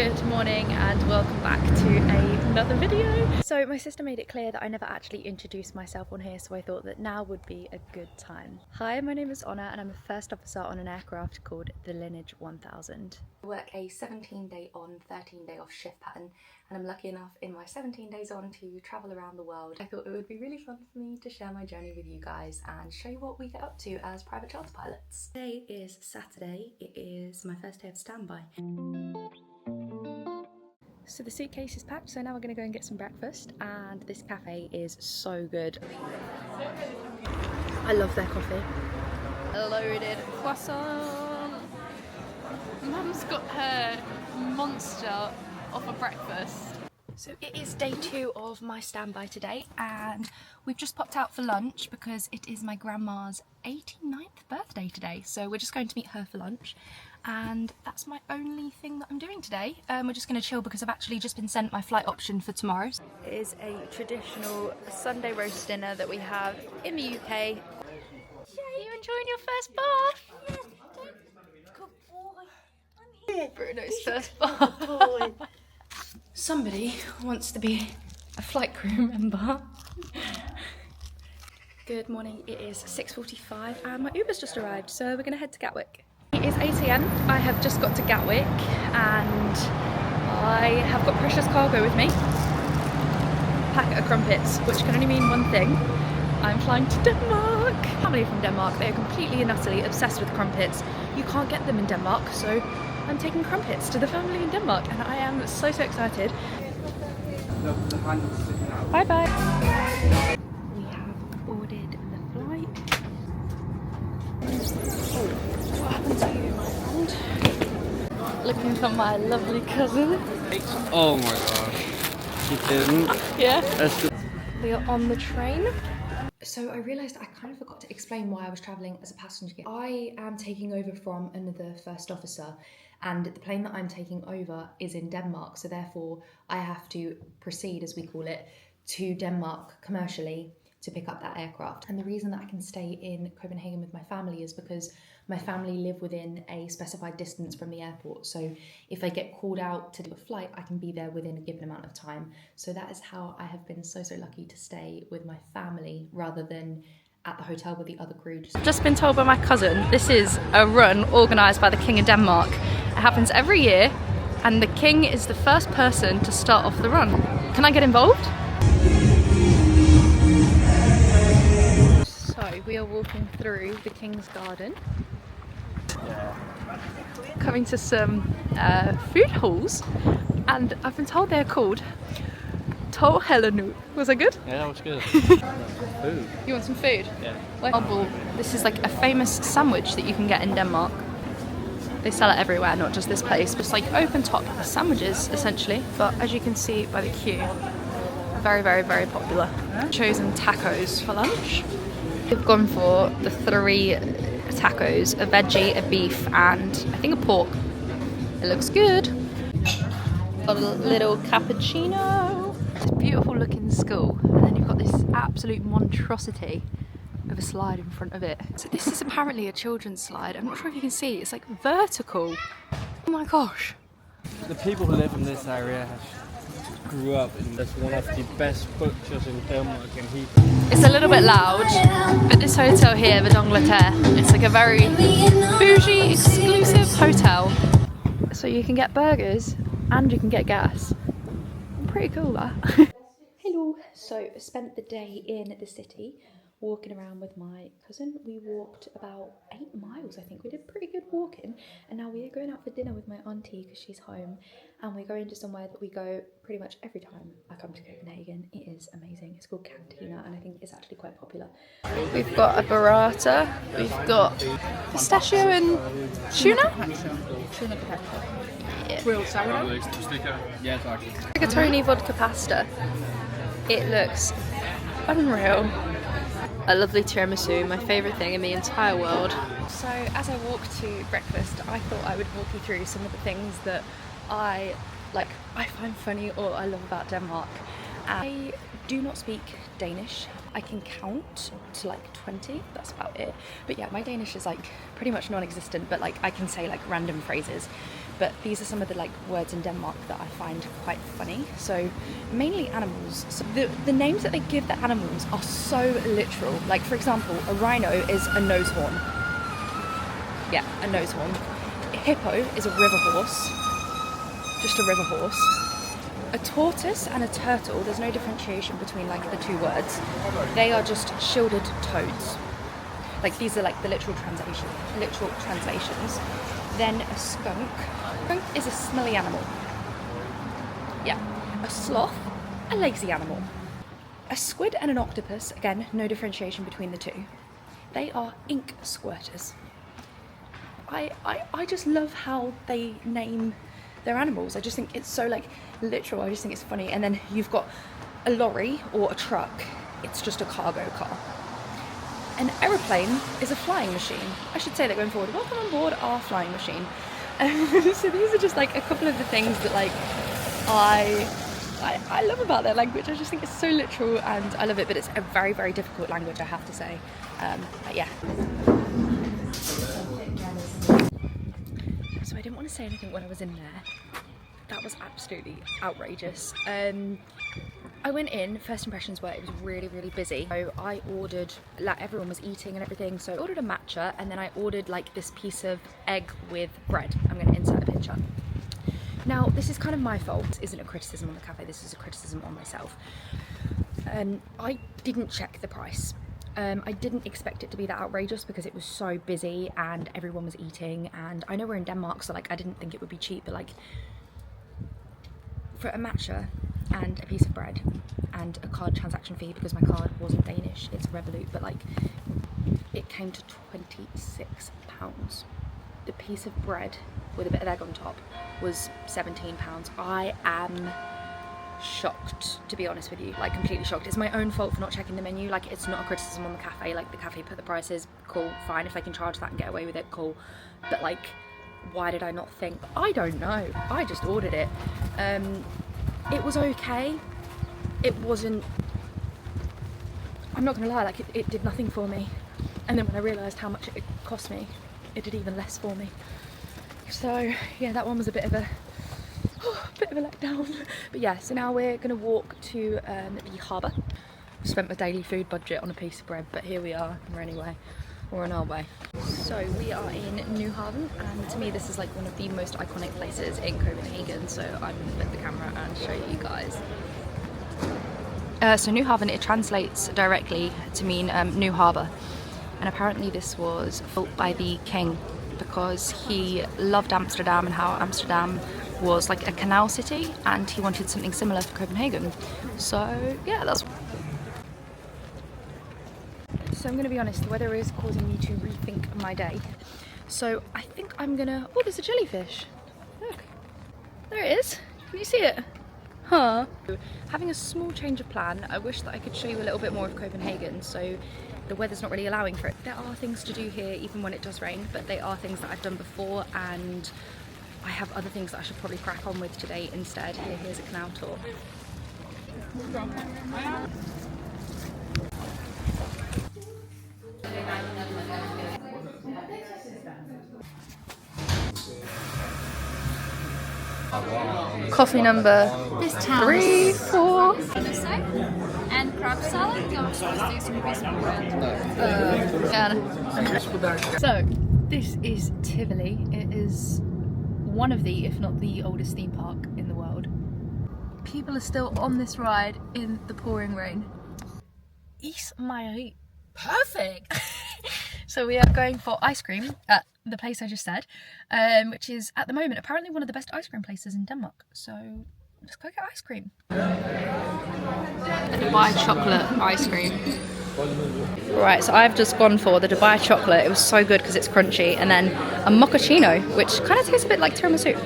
Good morning and welcome back to another video. So my sister made it clear that I never actually introduced myself on here, so I thought that now would be a good time. Hi, my name is Honor and I'm a first officer on an aircraft called the Lineage 1000. I work a 17-day on, 13-day off shift pattern, and I'm lucky enough in my 17 days on to travel around the world. I thought it would be really fun for me to share my journey with you guys and show you what we get up to as private charter pilots. Today is Saturday. It is my first day of standby. So the suitcase is packed, so now we're going to go and get some breakfast, and this cafe is so good. I love their coffee. A loaded croissant. Mum's got her monster off of breakfast. So it is day 2 of my standby today, and we've just popped out for lunch because it is my grandma's 89th birthday today. So we're just going to meet her for lunch, and that's my only thing that I'm doing today. We're just going to chill because I've actually just been sent my flight option for tomorrow. It is a traditional Sunday roast dinner that we have in the UK. Are you enjoying your first bath? Yes, good boy. I'm here. Bruno's first bath. Somebody wants to be a flight crew member. Good morning, it is 6:45 and my Uber's just arrived, so we're going to head to Gatwick. It is 8 AM, I have just got to Gatwick and I have got precious cargo with me. Packet of crumpets, which can only mean one thing. I'm flying to Denmark. Family from Denmark, they are completely and utterly obsessed with crumpets. You can't get them in Denmark, so I'm taking crumpets to the family in Denmark and I am so excited. Bye bye. We have ordered the flight. Oh, what happened to you, my friend? Looking for my lovely cousin. Oh my gosh. She didn't. Yeah. We are on the train. So I realised I kind of forgot to explain why I was travelling as a passenger. I am taking over from another first officer, and the plane that I'm taking over is in Denmark, so therefore I have to proceed, as we call it, to Denmark commercially to pick up that aircraft. And the reason that I can stay in Copenhagen with my family is because my family live within a specified distance from the airport. So if I get called out to do a flight, I can be there within a given amount of time. So that is how I have been so lucky to stay with my family rather than at the hotel with the other crew. Just been told by my cousin, this is a run organised by the King of Denmark. It happens every year and the King is the first person to start off the run. Can I get involved? So we are walking through the King's Garden. Coming to some food halls, and I've been told they're called Tol Helenu. Was that good? Yeah, that was good. Food. You want some food? Yeah. Well, this is like a famous sandwich that you can get in Denmark. They sell it everywhere, not just this place. But it's like open top sandwiches essentially. But as you can see by the queue, very popular. Chosen tacos for lunch. We've gone for the 3 tacos, a veggie, a beef, and I think a pork. It looks good. Got a little cappuccino. It's a beautiful looking school, and then you've got this absolute monstrosity of a slide in front of it. So this is apparently a children's slide. I'm not sure if you can see, it's like vertical. Oh my gosh. The people who live in this area grew up in one of the best butchers in Denmark, and It's a little bit loud, but this hotel here, the D'Angleterre, it's like a very bougie, exclusive hotel. So you can get burgers and you can get gas. Pretty cool, that. Hello. So I spent the day in the city walking around with my cousin. We walked about 8 miles, I think. We did pretty good walking, and now we are going out for dinner with my auntie because she's home, and we're going to somewhere that we go pretty much every time I come to Copenhagen. It is amazing. It's called Cantina, and I think it's actually quite popular. We've got a burrata, we've got pistachio and tuna. Tuna potato. Yeah. Grilled sourdough. Rigatoni vodka pasta. It looks unreal. A lovely tiramisu, my favourite thing in the entire world. So as I walk to breakfast, I thought I would walk you through some of the things that I find funny or I love about Denmark. I do not speak Danish. I can count to like 20, that's about it. But yeah, my Danish is like pretty much non-existent, but like I can say like random phrases. But these are some of the like words in Denmark that I find quite funny. So mainly animals. So the names that they give the animals are so literal. Like for example, a rhino is a nose horn. Yeah, a nose horn. A hippo is a river horse. Just a river horse. A tortoise and a turtle, there's no differentiation between like the two words. They are just shielded toads. Like these are like the literal translations. Then a skunk. Skunk is a smelly animal. Yeah. A sloth, a lazy animal. A squid and an octopus, again, no differentiation between the two. They are ink squirters. I just love how they name their animals. I just think it's so like literal. I just think it's funny. And then you've got a lorry or a truck. It's just a cargo car. An aeroplane is a flying machine. I should say that going forward. Welcome on board our flying machine. So these are just like a couple of the things that like I love about their language. I just think it's so literal and I love it, but it's a very, very difficult language, I have to say. But yeah. So I didn't want to say anything when I was in there. That was absolutely outrageous. I went in, first impressions were it was really, really busy. So I ordered, like everyone was eating and everything, so I ordered a matcha and then I ordered like this piece of egg with bread. I'm going to insert a picture. Now, this is kind of my fault. This isn't a criticism on the cafe, this is a criticism on myself. I didn't check the price. I didn't expect it to be that outrageous because it was so busy and everyone was eating, and I know we're in Denmark, so like I didn't think it would be cheap, but like for a matcha and a piece of bread and a card transaction fee, because my card wasn't Danish, it's Revolut, but like it came to £26. The piece of bread with a bit of egg on top was £17. I am shocked, to be honest with you, like completely shocked. It's my own fault for not checking the menu. Like it's not a criticism on the cafe, like the cafe put the prices, cool, fine, if they can charge that and get away with it, cool, but like why did I not think? I don't know, I just ordered it. It was okay. It wasn't, I'm not gonna lie, like it did nothing for me, and then when I realised how much it cost me, it did even less for me. So yeah, that one was a bit of a letdown. But yeah, so now we're gonna walk to the harbour. Spent my daily food budget on a piece of bread, but here we are. We're on our way. So we are in New Haven, and to me this is like one of the most iconic places in Copenhagen, so I'm gonna put the camera and show you guys. So New Haven, it translates directly to mean new harbour, and apparently this was built by the king because he loved Amsterdam and how Amsterdam was like a canal city, and he wanted something similar for Copenhagen. So yeah, that's. So I'm gonna be honest, the weather is causing me to rethink my day. So I think I'm gonna, oh, there's a jellyfish. Look, there it is. Can you see it? Huh. Having a small change of plan. I wish that I could show you a little bit more of Copenhagen, so the weather's not really allowing for it. There are things to do here even when it does rain, but they are things that I've done before, and I have other things that I should probably crack on with today instead. Here's a canal tour. Coffee number 3, 4. And crab salad. So this is Tivoli. It is one of the, if not the oldest theme park in the world. People are still on this ride in the pouring rain. Ismail. Perfect! So we are going for ice cream at the place I just said, which is at the moment apparently one of the best ice cream places in Denmark. So let's go get ice cream. Dubai chocolate ice cream. Right, so I've just gone for the Dubai chocolate. It was so good because it's crunchy, and then a mochaccino, which kind of tastes a bit like tiramisu.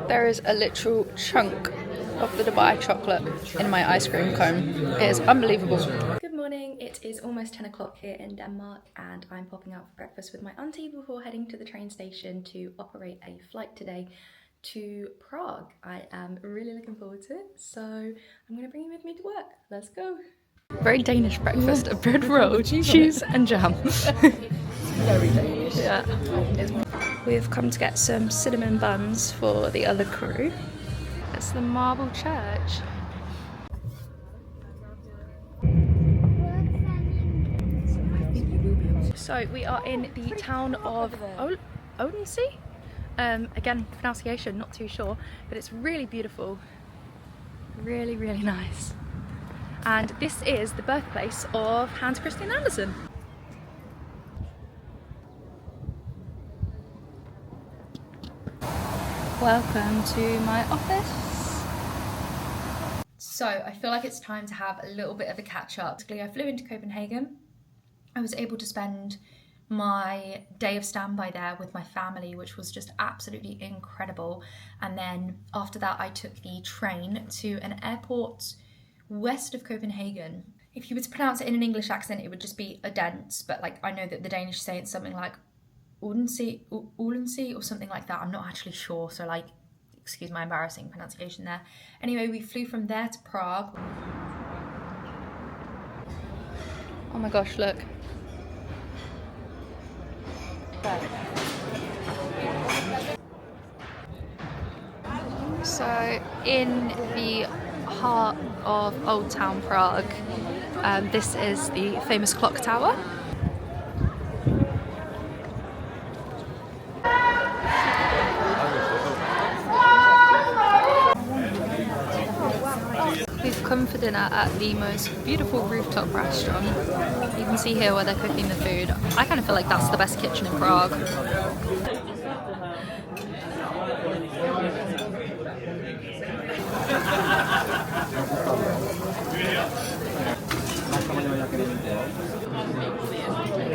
There is a literal chunk of the Dubai chocolate in my ice cream cone. It is unbelievable. Good morning, it is almost 10 o'clock here in Denmark, and I'm popping out for breakfast with my auntie before heading to the train station to operate a flight today to Prague. I am really looking forward to it, so I'm going to bring you with me to work. Let's go. Very Danish breakfast, a bread roll, cheese and jam. Very Danish. Yeah. We've come to get some cinnamon buns for the other crew. It's the marble church. So we are in the town of Odense. Again, pronunciation, not too sure, but it's really beautiful. Really, really nice. And this is the birthplace of Hans Christian Andersen. Welcome to my office. So I feel like it's time to have a little bit of a catch up. Basically, I flew into Copenhagen. I was able to spend my day of standby there with my family, which was just absolutely incredible. And then after that, I took the train to an airport west of Copenhagen. If you were to pronounce it in an English accent, it would just be Odense, but like I know that the Danish say it's something like Odense or something like that. I'm not actually sure, so like, excuse my embarrassing pronunciation there. Anyway, we flew from there to Prague. Oh my gosh, look. So in the heart of Old Town Prague, this is the famous clock tower. We've come for dinner at the most beautiful rooftop restaurant. You can see here where they're cooking the food. I kind of feel like that's the best kitchen in Prague.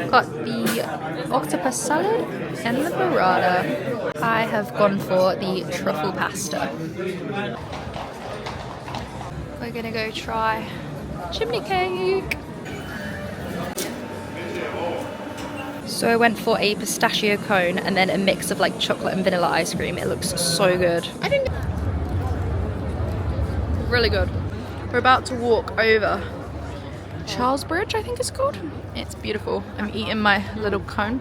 Got the octopus salad and the burrata. I have gone for the truffle pasta. We're gonna go try chimney cake. So I went for a pistachio cone and then a mix of like chocolate and vanilla ice cream. It looks so good. Really good. We're about to walk over Charles Bridge, I think it's called. It's beautiful. I'm eating my little cone.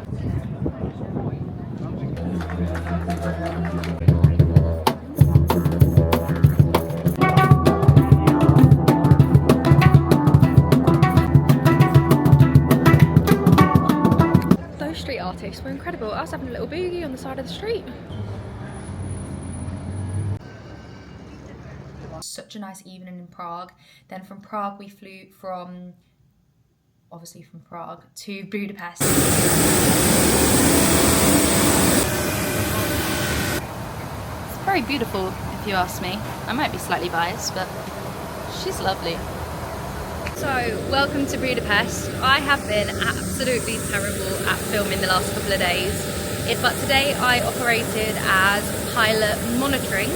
Those street artists were incredible. I was having a little boogie on the side of the street. Such a nice evening in Prague. Then from Prague we flew from Prague to Budapest. It's very beautiful if you ask me. I might be slightly biased, but she's lovely. So, welcome to Budapest. I have been absolutely terrible at filming the last couple of days, but today I operated as pilot monitoring.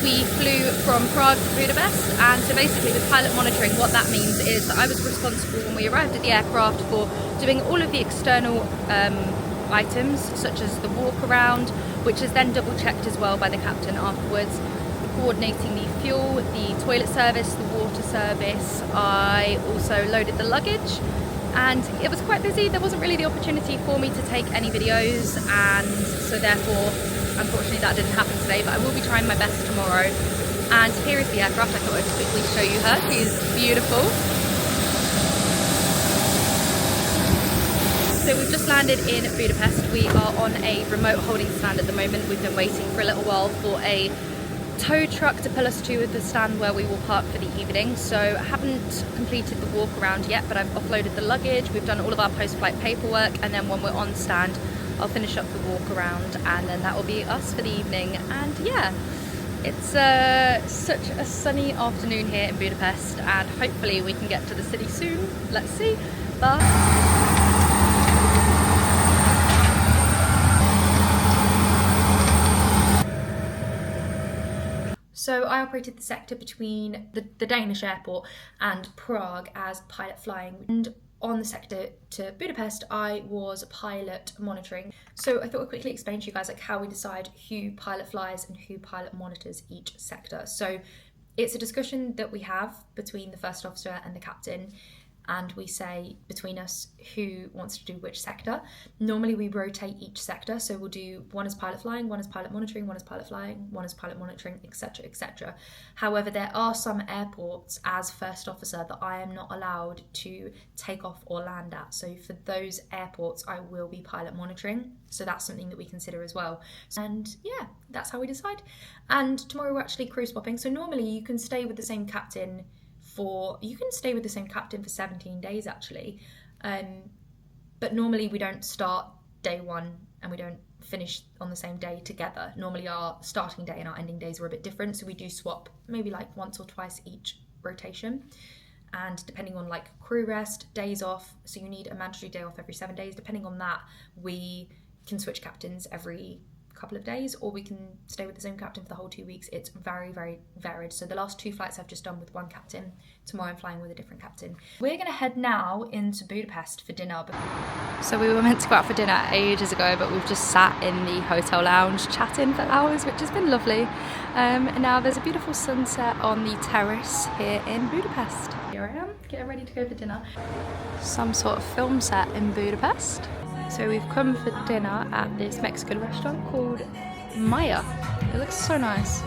We flew from Prague to Budapest, and so basically with pilot monitoring, what that means is that I was responsible when we arrived at the aircraft for doing all of the external items, such as the walk around, which is then double checked as well by the captain afterwards, coordinating the fuel, the toilet service, the water service. I also loaded the luggage, and it was quite busy. There wasn't really the opportunity for me to take any videos, and so therefore unfortunately that didn't happen today, but I will be trying my best tomorrow. And here is the aircraft. I thought I'd quickly show you her. She's beautiful. So we've just landed in Budapest. We are on a remote holding stand at the moment. We've been waiting for a little while for a tow truck to pull us to the stand where we will park for the evening. So I haven't completed the walk around yet, but I've offloaded the luggage. We've done all of our post-flight paperwork, and then when we're on stand, I'll finish up the walk around, and then that will be us for the evening. And yeah, it's such a sunny afternoon here in Budapest, and hopefully we can get to the city soon. Let's see. Bye. So I operated the sector between the Danish airport and Prague as pilot flying. And on the sector to Budapest, I was pilot monitoring. So I thought I'd quickly explain to you guys like how we decide who pilot flies and who pilot monitors each sector. So it's a discussion that we have between the first officer and the captain, and we say between us who wants to do which sector. Normally we rotate each sector, so we'll do one is pilot flying, one is pilot monitoring, one is pilot flying, one is pilot monitoring, etc, etc. However, there are some airports as first officer that I am not allowed to take off or land at. So for those airports I will be pilot monitoring, so that's something that we consider as well. And yeah, that's how we decide. And tomorrow we're actually crew swapping, so normally you can stay with the same captain for 17 days actually, but normally we don't start day one and we don't finish on the same day together. Normally our starting day and our ending days are a bit different, so we do swap maybe like once or twice each rotation, and depending on like crew rest, days off, so you need a mandatory day off every 7 days. Depending on that, we can switch captains every couple of days, or we can stay with the same captain for the whole 2 weeks. It's very, very varied. So the last 2 flights I've just done with one captain. Tomorrow I'm flying with a different captain. We're gonna head now into Budapest for dinner. So we were meant to go out for dinner ages ago, but we've just sat in the hotel lounge chatting for hours, which has been lovely. And now there's a beautiful sunset on the terrace here in Budapest. Here I am, getting ready to go for dinner. Some sort of film set in Budapest. So we've come for dinner at this Mexican restaurant called Maya. It looks so nice.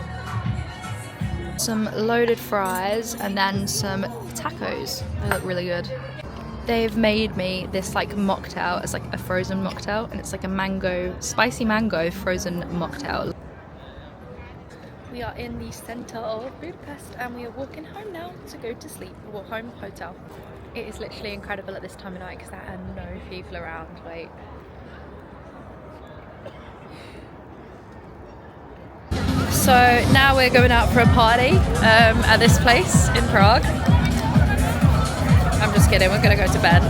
Some loaded fries and then some tacos. They look really good. They've made me this like mocktail. It's like a frozen mocktail, and it's like a spicy mango frozen mocktail. We are in the centre of Budapest and we are walking home now to go to sleep, or home hotel. It is literally incredible at this time of night because there are no people around. Wait. So now we're going out for a party at this place in Prague. I'm just kidding, we're gonna go to bed.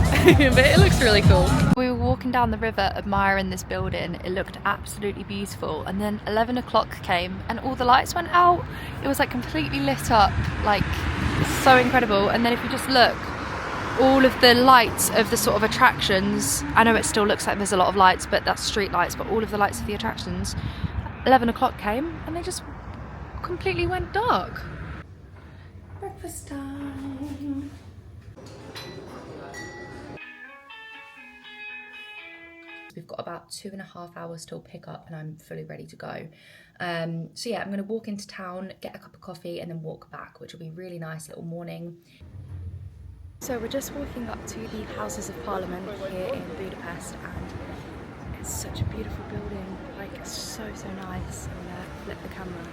But it looks really cool. We were walking down the river admiring this building. It looked absolutely beautiful, and then 11 o'clock came and all the lights went out. It was like completely lit up, like so incredible. And then if you just look, all of the lights of the sort of attractions, I know it still looks like there's a lot of lights, but that's street lights, but all of the lights of the attractions, 11 o'clock came and they just completely went dark. Breakfast time. We've got about 2.5 hours till pick up and I'm fully ready to go. So yeah, I'm gonna walk into town, get a cup of coffee and then walk back, which will be really nice little morning. So we're just walking up to the Houses of Parliament here in Budapest, and it's such a beautiful building, like it's so nice. I'm gonna flip the camera.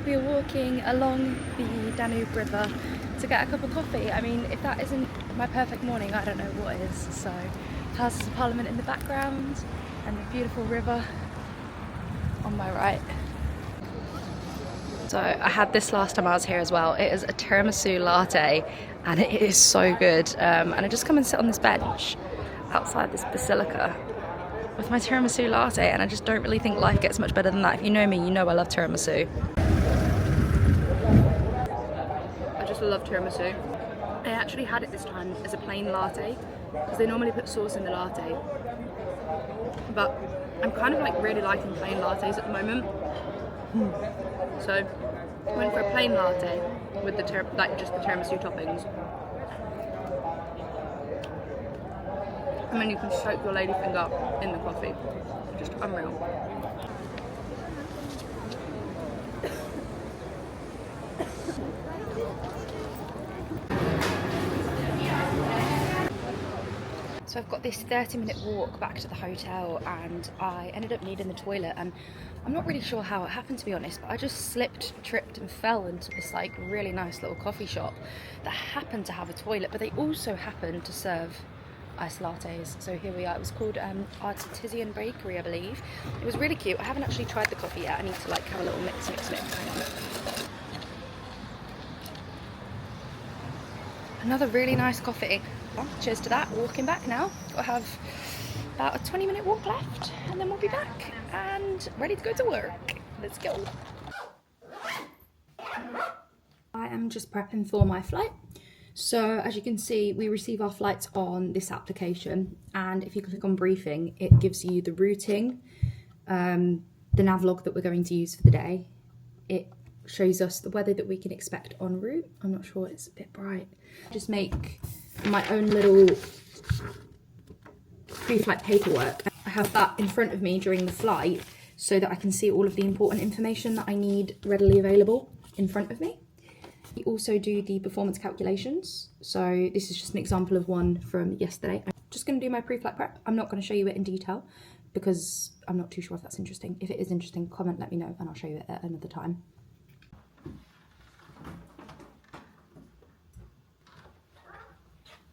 We are walking along the Danube River to get a cup of coffee. I mean, if that isn't my perfect morning, I don't know what is. So, Houses of Parliament in the background and the beautiful river on my right. So I had this last time I was here as well. It is a tiramisu latte and it is so good. And I just come and sit on this bench outside this basilica with my tiramisu latte, and I just don't really think life gets much better than that. If you know me, you know I love tiramisu. I love tiramisu. I actually had it this time as a plain latte because they normally put sauce in the latte, but I'm kind of like really liking plain lattes at the moment. So I went for a plain latte with the just the tiramisu toppings, and then you can soak your ladyfinger in the coffee. Just unreal. So I've got this 30-minute walk back to the hotel, and I ended up needing the toilet, and I'm not really sure how it happened, to be honest, but I just slipped, tripped and fell into this like really nice little coffee shop that happened to have a toilet, but they also happened to serve iced lattes. So here we are. It was called Artisan Bakery, I believe. It was really cute. I haven't actually tried the coffee yet. I need to like have a little mix. Another really nice coffee. Well, cheers to that. Walking back now. I'll have about a 20-minute walk left and then we'll be back and ready to go to work. Let's go. I am just prepping for my flight. So as you can see, we receive our flights on this application, and if you click on briefing, it gives you the routing, the navlog that we're going to use for the day. It shows us the weather that we can expect en route. I'm not sure, it's a bit bright. Just make my own little pre-flight paperwork. I have that in front of me during the flight so that I can see all of the important information that I need readily available in front of me. We also do the performance calculations. So this is just an example of one from yesterday. I'm just going to do my pre-flight prep. I'm not going to show you it in detail because I'm not too sure if that's interesting. If it is interesting, comment, let me know, and I'll show you it at another time.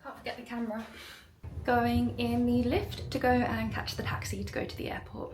Can't forget the camera. Going in the lift to go and catch the taxi to go to the airport.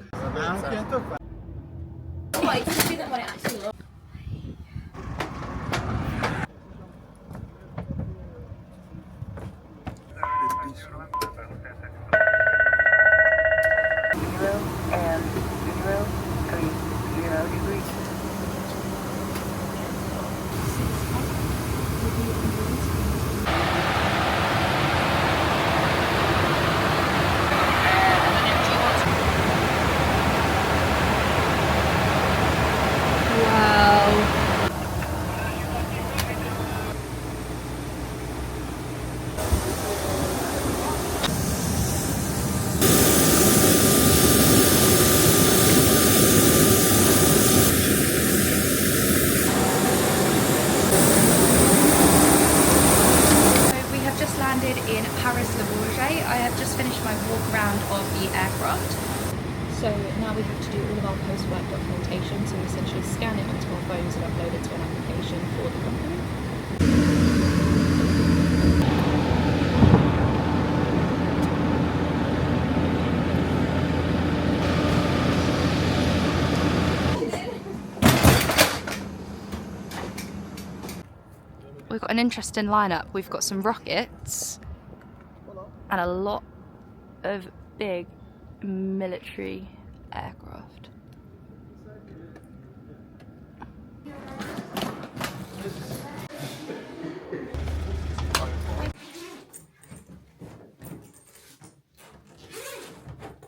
In Paris Le Bourget. I have just finished my walk around of the aircraft. So now we have to do all of our post-flight documentation, so we essentially scan it onto our phones and upload it to an application for the company. We've got an interesting lineup. We've got some rockets and a lot of big military aircraft.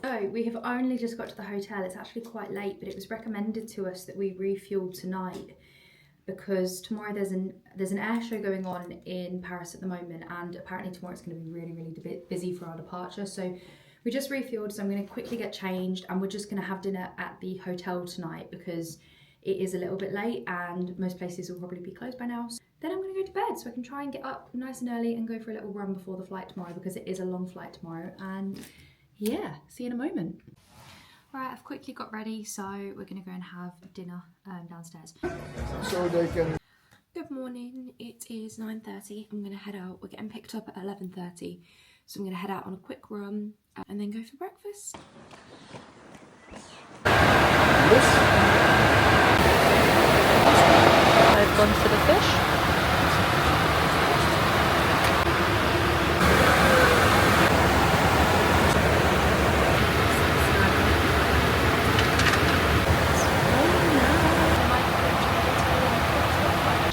So we have only just got to the hotel. It's actually quite late, but it was recommended to us that we refuel tonight because tomorrow there's an air show going on in Paris at the moment, and apparently tomorrow it's going to be really busy for our departure. So we just refueled, so I'm going to quickly get changed and we're just going to have dinner at the hotel tonight because it is a little bit late and most places will probably be closed by now. So then I'm going to go to bed so I can try and get up nice and early and go for a little run before the flight tomorrow because it is a long flight tomorrow. And yeah, see you in a moment. Right, I've quickly got ready, so we're going to go and have dinner downstairs. So they can... Good morning, it is 9:30. I'm going to head out. We're getting picked up at 11:30, so I'm going to head out on a quick run and then go for breakfast. I've gone for the fish.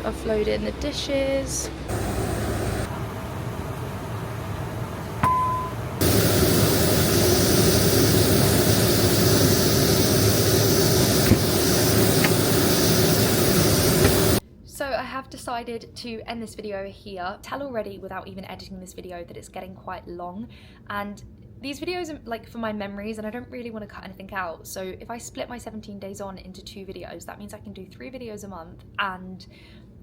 Offload in the dishes. So I have decided to end this video here. Tell already without even editing this video that it's getting quite long, and these videos are like for my memories and I don't really want to cut anything out. So if I split my 17 days on into 2 videos, that means I can do 3 videos a month and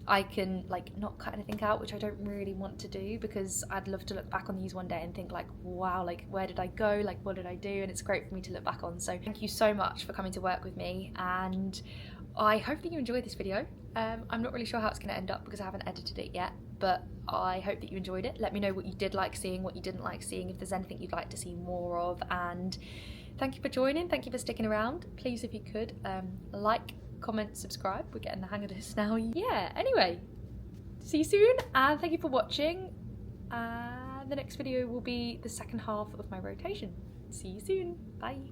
I can like not cut anything out, which I don't really want to do because I'd love to look back on these one day and think like, wow, like where did I go? Like what did I do? And it's great for me to look back on. So thank you so much for coming to work with me, and I hope that you enjoyed this video. I'm not really sure how it's going to end up because I haven't edited it yet, but I hope that you enjoyed it. Let me know what you did like seeing, what you didn't like seeing, if there's anything you'd like to see more of, and thank you for joining, thank you for sticking around. Please, if you could, like, comment, subscribe. We're getting the hang of this now. Yeah, anyway, see you soon, and thank you for watching, and the next video will be the second half of my rotation. See you soon. Bye.